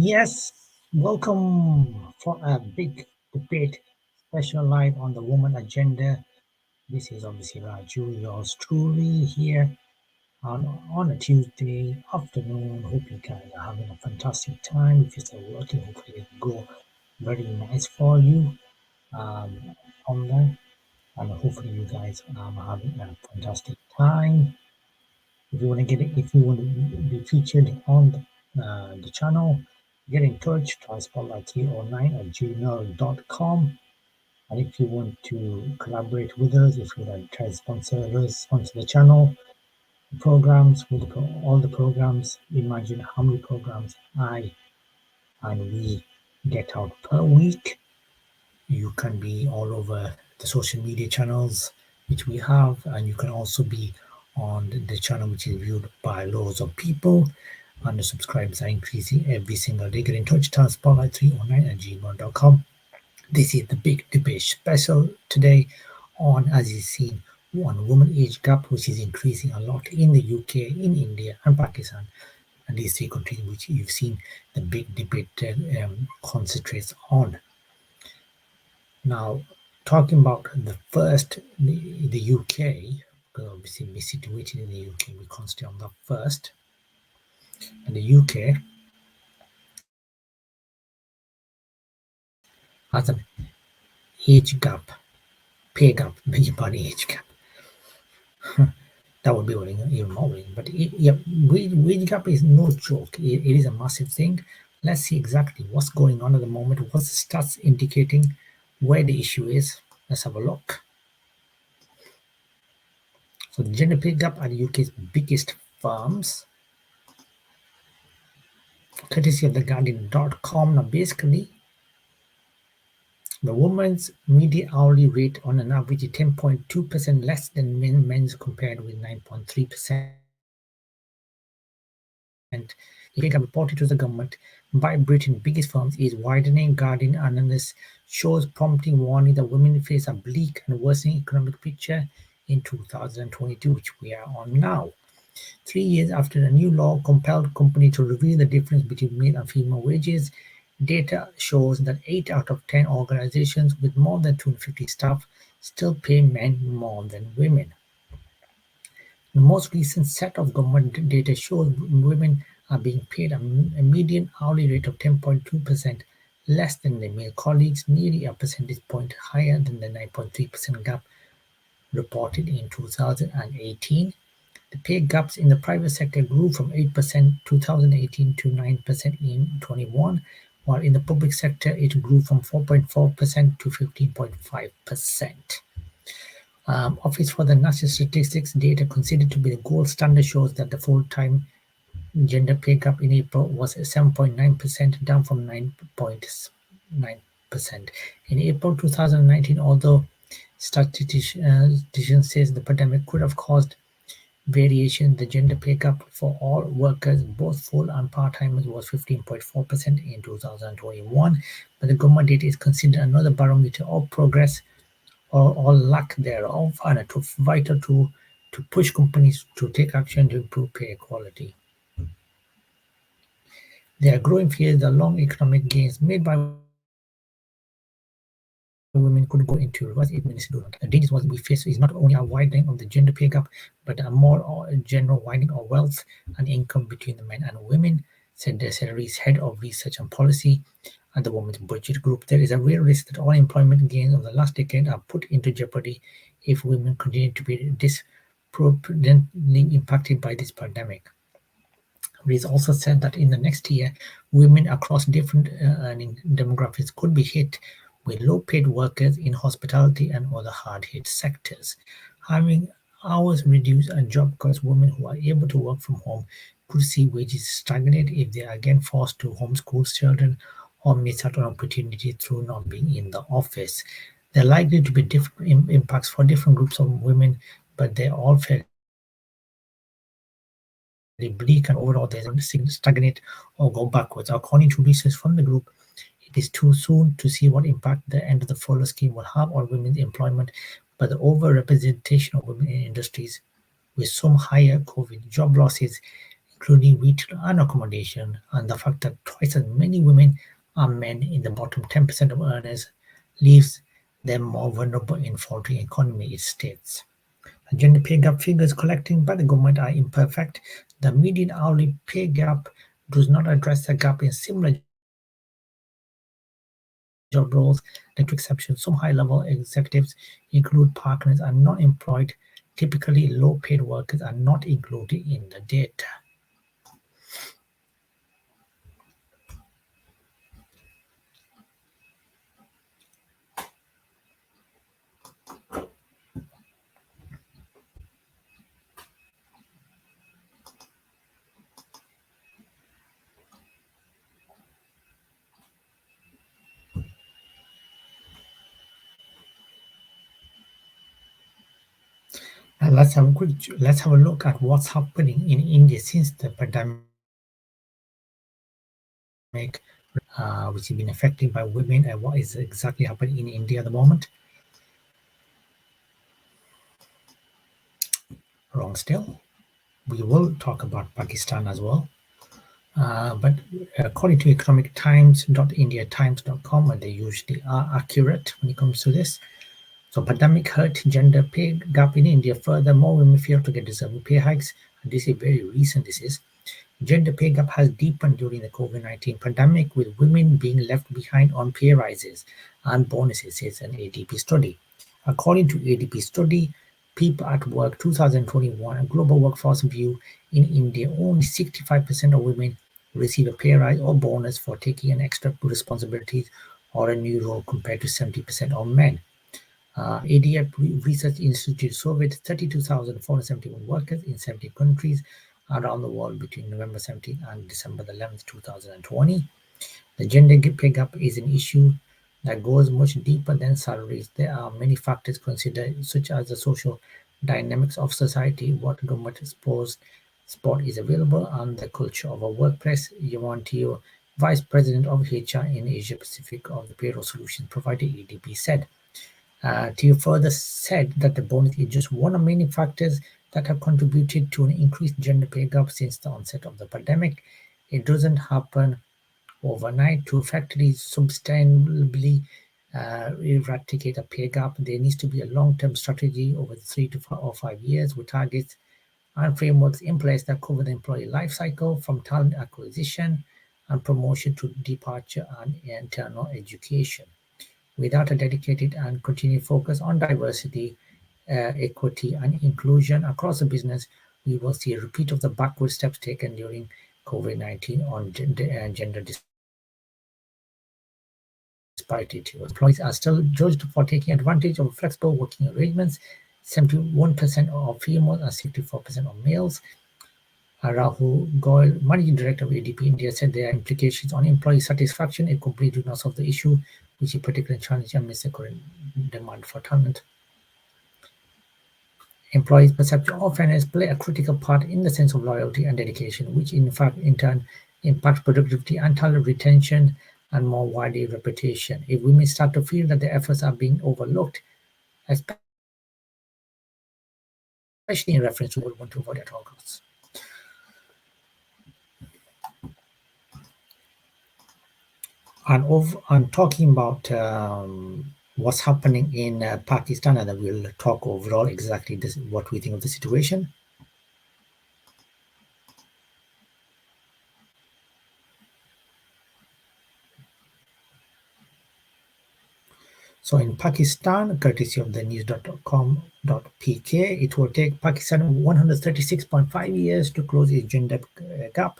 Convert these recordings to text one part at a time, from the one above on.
Yes, welcome for a big debate special live on the woman agenda. This is obviously Raju, yours truly here on a Tuesday afternoon. Hope you guys are having a fantastic time. If you're still working, hopefully it will go very nice for you on there. And hopefully you guys are having a fantastic time. If you want to if you want to be featured on the channel, get in touch, transpotlight309@gmail.com. And if you want to collaborate with us, if you want to try to sponsor us onto the channel, programs with all the programs, imagine how many programs I and we get out per week. You can be all over the social media channels which we have, and you can also be on the channel which is viewed by loads of people, and the subscribers are increasing every single day. Get in touch, spotlight309@gmail.com. This is the big debate special today on, as you've seen, on woman age gap, which is increasing a lot in the UK, in India, and Pakistan. And these three countries which you've seen the big debate concentrates on. Now, talking about the UK, because obviously we're situated in the UK, we concentrate on that first. And the UK has an age gap, pay gap, beg your pardon, age gap. That would be worrying, even more worrying. But yeah, wage gap is no joke. It is a massive thing. Let's see exactly what's going on at the moment. What's the stats indicating where the issue is? Let's have a look. So the gender pay gap at the UK's biggest firms, courtesy of theguardian.com. Now basically, the women's median hourly rate on an average is 10.2% less than men's, compared with 9.3%. The pay gap reported to the government by Britain's biggest firms is widening. Guardian analysis shows prompting warning that women face a bleak and worsening economic picture in 2022, which we are on now. 3 years after a new law compelled companies to reveal the difference between male and female wages, data shows that 8 out of 10 organizations with more than 250 staff still pay men more than women. The most recent set of government data shows women are being paid a median hourly rate of 10.2% less than their male colleagues, nearly a percentage point higher than the 9.3% gap reported in 2018. The pay gaps in the private sector grew from 8% 2018 to 9% in 21, while in the public sector it grew from 4.4% to 15.5%. Office for the National Statistics data, considered to be the gold standard, shows that the full-time gender pay gap in April was 7.9%, down from 9.9% in April 2019. Although statisticians says the pandemic could have caused variation, the gender pay gap for all workers, both full and part-timers, was 15.4% in 2021. But the government data is considered another barometer of progress or lack thereof, and a vital tool to push companies to take action to improve pay equality. There are growing fears that long economic gains made by women will be lost, and the UK is no exception. According to the UK Economic Growth Report, 2022 shows that the UK is expected to grow by 3.9% in 2022, compared with 3.4% in 2018. The report says that the UK will continue to face a challenging economic environment, with women could go into reverse if ministers do not. The dangers was we face is not only a widening of the gender pay gap, but a more general widening of wealth and income between the men and women, said the Secretary's head of research and policy at the Women's Budget Group. There is a real risk that all employment gains of the last decade are put into jeopardy if women continue to be disproportionately impacted by this pandemic. It is also said that in the next year, women across different earning demographics could be hit with low-paid workers in hospitality and other hard-hit sectors. Having hours reduced and job cuts, women who are able to work from home could see wages stagnate if they are again forced to homeschool children or miss out on opportunity through not being in the office. There are likely to be different impacts for different groups of women, but they're all fairly bleak, and overall there's a stagnate or go backwards. According to research from the group, it is too soon to see what impact the end of the furlough scheme will have on women's employment, but the overrepresentation of women in industries with some higher COVID job losses, including retail and accommodation, and the fact that twice as many women are men in the bottom 10% of earners leaves them more vulnerable in faltering economy, it states. The gender pay gap figures collected by the government are imperfect. The median hourly pay gap does not address the gap in similar job roles. The two exceptions, some high-level executives include partners and non-employed. Typically, low-paid workers are not included in the data. And let's have a look at what's happening in India since the pandemic, which has been affected by women, and what is exactly happening in India at the moment. Wrong still. We will talk about Pakistan as well. But according to economictimes.indiatimes.com, and they usually are accurate when it comes to this. So pandemic hurt gender pay gap in India. Furthermore, women fail to get deserving pay hikes. And this is very recent. This is gender pay gap has deepened during the COVID-19 pandemic, with women being left behind on pay rises and bonuses, says an ADP study. According to ADP study, People at Work 2021, a global workforce view, in India, only 65% of women receive a pay rise or bonus for taking an extra responsibilities or a new role compared to 70% of men. ADF Research Institute surveyed 32,471 workers in 70 countries around the world between November 17 and December 11, 2020. The gender pay gap is an issue that goes much deeper than salaries. There are many factors considered, such as the social dynamics of society, what government support is available, and the culture of a workplace. Yavantio, Vice President of HR in Asia Pacific of the Payroll Solutions provider ADP, said. Teo further said that the bonus is just one of many factors that have contributed to an increased gender pay gap since the onset of the pandemic. It doesn't happen overnight. To effectively sustainably eradicate a pay gap, there needs to be a long-term strategy over 3 to 5 years with targets and frameworks in place that cover the employee life cycle from talent acquisition and promotion to departure and internal education. Without a dedicated and continued focus on diversity, equity, and inclusion across the business, we will see a repeat of the backward steps taken during COVID-19 on gender disparity too. Employees are still judged for taking advantage of flexible working arrangements. 71% of females and 64% of males. Rahul Goyal, managing director of ADP India, said there are implications on employee satisfaction if companies do not solve the issue, which is particularly challenging amidst the current demand for talent. Employees' perception of fairness play a critical part in the sense of loyalty and dedication, which in fact in turn impacts productivity and talent retention and more widely reputation. If women start to feel that their efforts are being overlooked, especially in reference to the will want to avoid at all costs. And talking about what's happening in Pakistan, and then we'll talk overall exactly this, what we think of the situation. So in Pakistan, courtesy of the news.com.pk, it will take Pakistan 136.5 years to close its gender gap.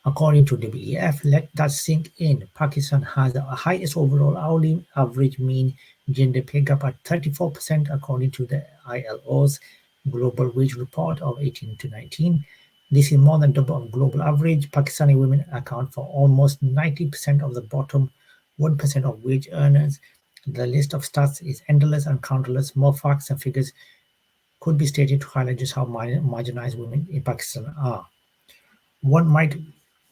According to WEF, let that sink in. Pakistan has the highest overall hourly average mean gender pay gap at 34%, according to the ILO's Global Wage Report of 18 to 19. This is more than double of global average. Pakistani women account for almost 90% of the bottom 1% of wage earners. The list of stats is endless and countless. More facts and figures could be stated to highlight just how marginalized women in Pakistan are. One might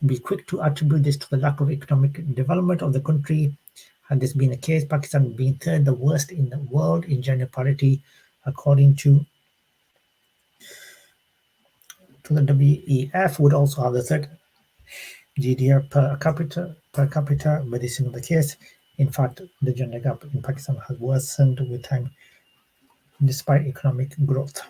be quick to attribute this to the lack of economic development of the country. Had this been the case, Pakistan being third the worst in the world in gender parity, according to the WEF, would also have the third GDP per capita, but this is not the case. In fact, the gender gap in Pakistan has worsened with time despite economic growth.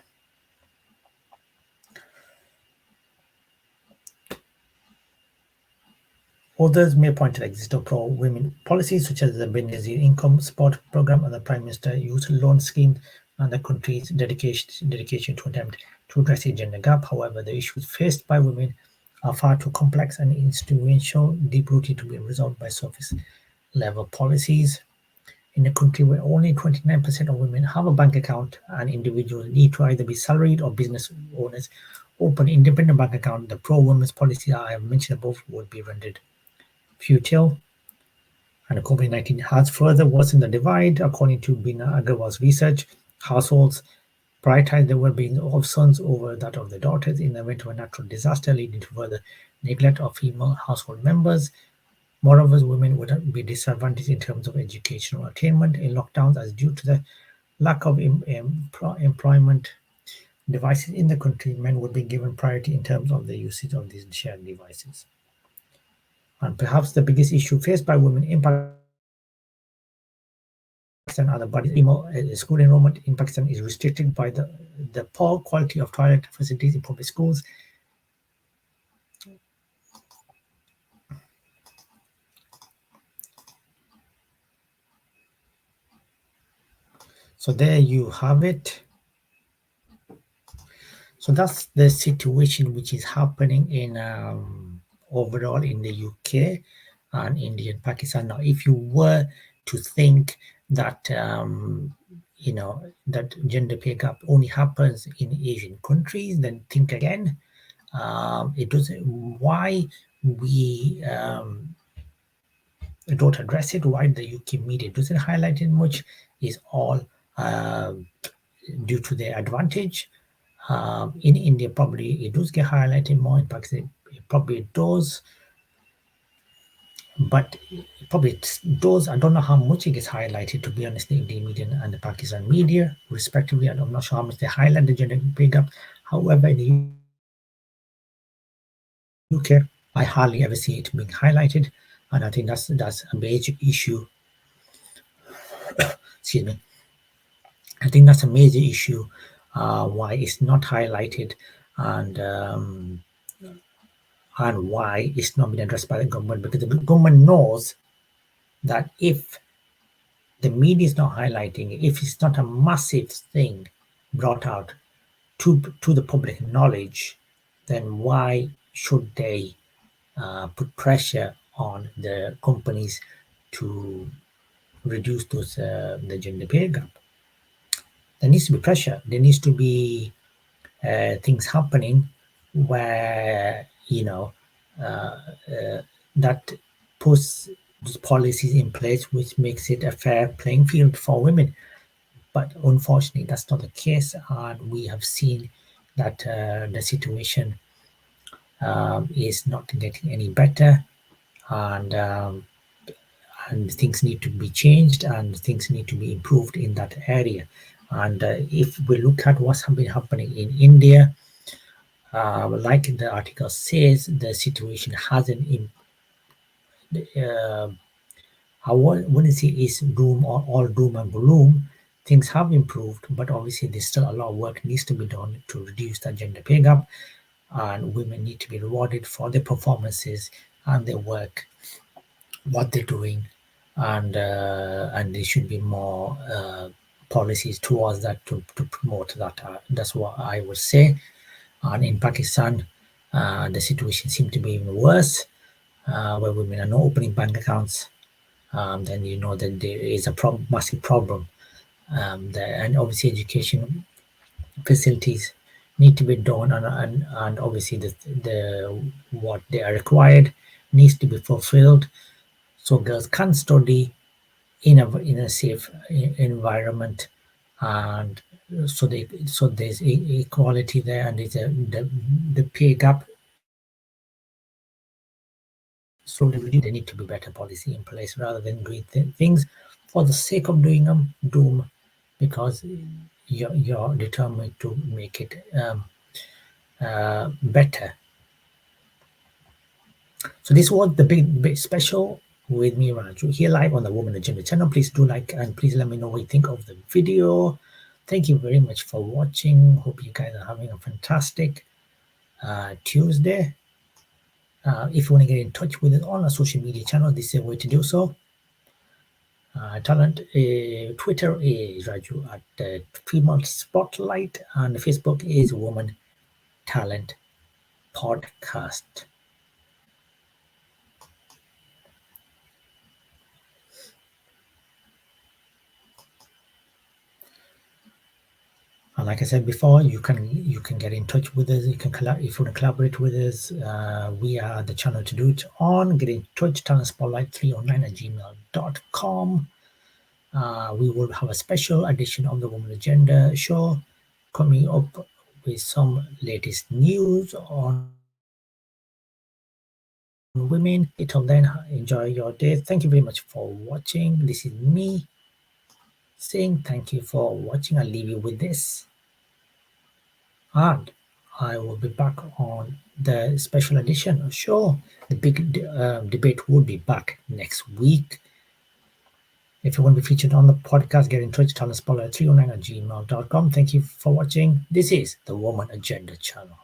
Others may point to the existence of pro-women policies such as the Benazir Income Support Program and the Prime Minister Youth Loan Scheme and the country's dedication to attempt to address the gender gap. However, the issues faced by women are far too complex and institutional, deep-rooted to be resolved by surface-level policies. In a country where only 29% of women have a bank account and individuals need to either be salaried or business owners open independent bank account, the pro-women's policy I have mentioned above would be rendered futile, and COVID-19 has further worsened the divide. According to Bina Agarwal's research, households prioritize the well-being of sons over that of their daughters in the event of a natural disaster, leading to further neglect of female household members. Moreover, women would be disadvantaged in terms of educational attainment in lockdowns as due to the lack of employment devices in the country, men would be given priority in terms of the usage of these shared devices. And perhaps the biggest issue faced by women in Pakistan are the budget issues. School enrollment in Pakistan is restricted by the poor quality of toilet facilities in public schools. So there you have it. So that's the situation which is happening in overall in the UK and India and Pakistan. Now, if you were to think that that gender pay gap only happens in Asian countries, then think again. It doesn't. Why we don't address it? Why the UK media doesn't highlight it much? Is all due to their advantage. In India, probably it does get highlighted more. In Pakistan, it probably does, but probably does. I don't know how much it gets highlighted, to be honest, the Indian media and the Pakistan media, respectively. I'm not sure how much they highlight the gender pay gap. However, in the UK, I hardly ever see it being highlighted, and I think that's a major issue. Excuse me. I think that's a major issue why it's not highlighted, and why it's not been addressed by the government, because the government knows that if the media is not highlighting it, if it's not a massive thing brought out to the public knowledge, then why should they put pressure on the companies to reduce the gender pay gap? There needs to be pressure. There needs to be things happening where that puts these policies in place which makes it a fair playing field for women. But unfortunately, that's not the case, and we have seen that the situation is not getting any better, and things need to be changed and things need to be improved in that area. And if we look at what's been happening in India, like the article says, the situation hasn't uh, I wouldn't say it's doom or all doom and gloom. Things have improved, but obviously there's still a lot of work needs to be done to reduce that gender pay gap, and women need to be rewarded for their performances and their work, what they're doing, and there should be more policies towards that to promote that. That's what I would say. And in Pakistan, the situation seems to be even worse, where women are not opening bank accounts. Then you know that there is a massive problem there, and obviously education facilities need to be done, and obviously the what they are required needs to be fulfilled so girls can study in a safe environment, and so there's equality there, and there's the pay gap slowly reduce. There need to be better policy in place rather than doing things for the sake of doing them, doom, because you're determined to make it better. So this was the big special with me, Raju, here live on the Woman Agenda channel. Please do like and please let me know what you think of the video. Thank you very much for watching. Hope you guys are having a fantastic Tuesday. If you want to get in touch with us on our social media channel, this is a way to do so. Talent Twitter is Raju at Female Spotlight, and Facebook is Woman Talent Podcast. And like I said before, you can get in touch with us. You can if you want to collaborate with us. We are the channel to do it on. Get in touch, talentspotlight309@gmail.com. We will have a special edition of the Woman Agenda show coming up with some latest news on women. Until then, enjoy your day. Thank you very much for watching. This is me saying thank you for watching. I'll leave you with this. And I will be back on the special edition show. The big debate will be back next week. If you want to be featured on the podcast, get in touch. Tell us 309@gmail.com. Thank you for watching. This is the Woman Agenda channel.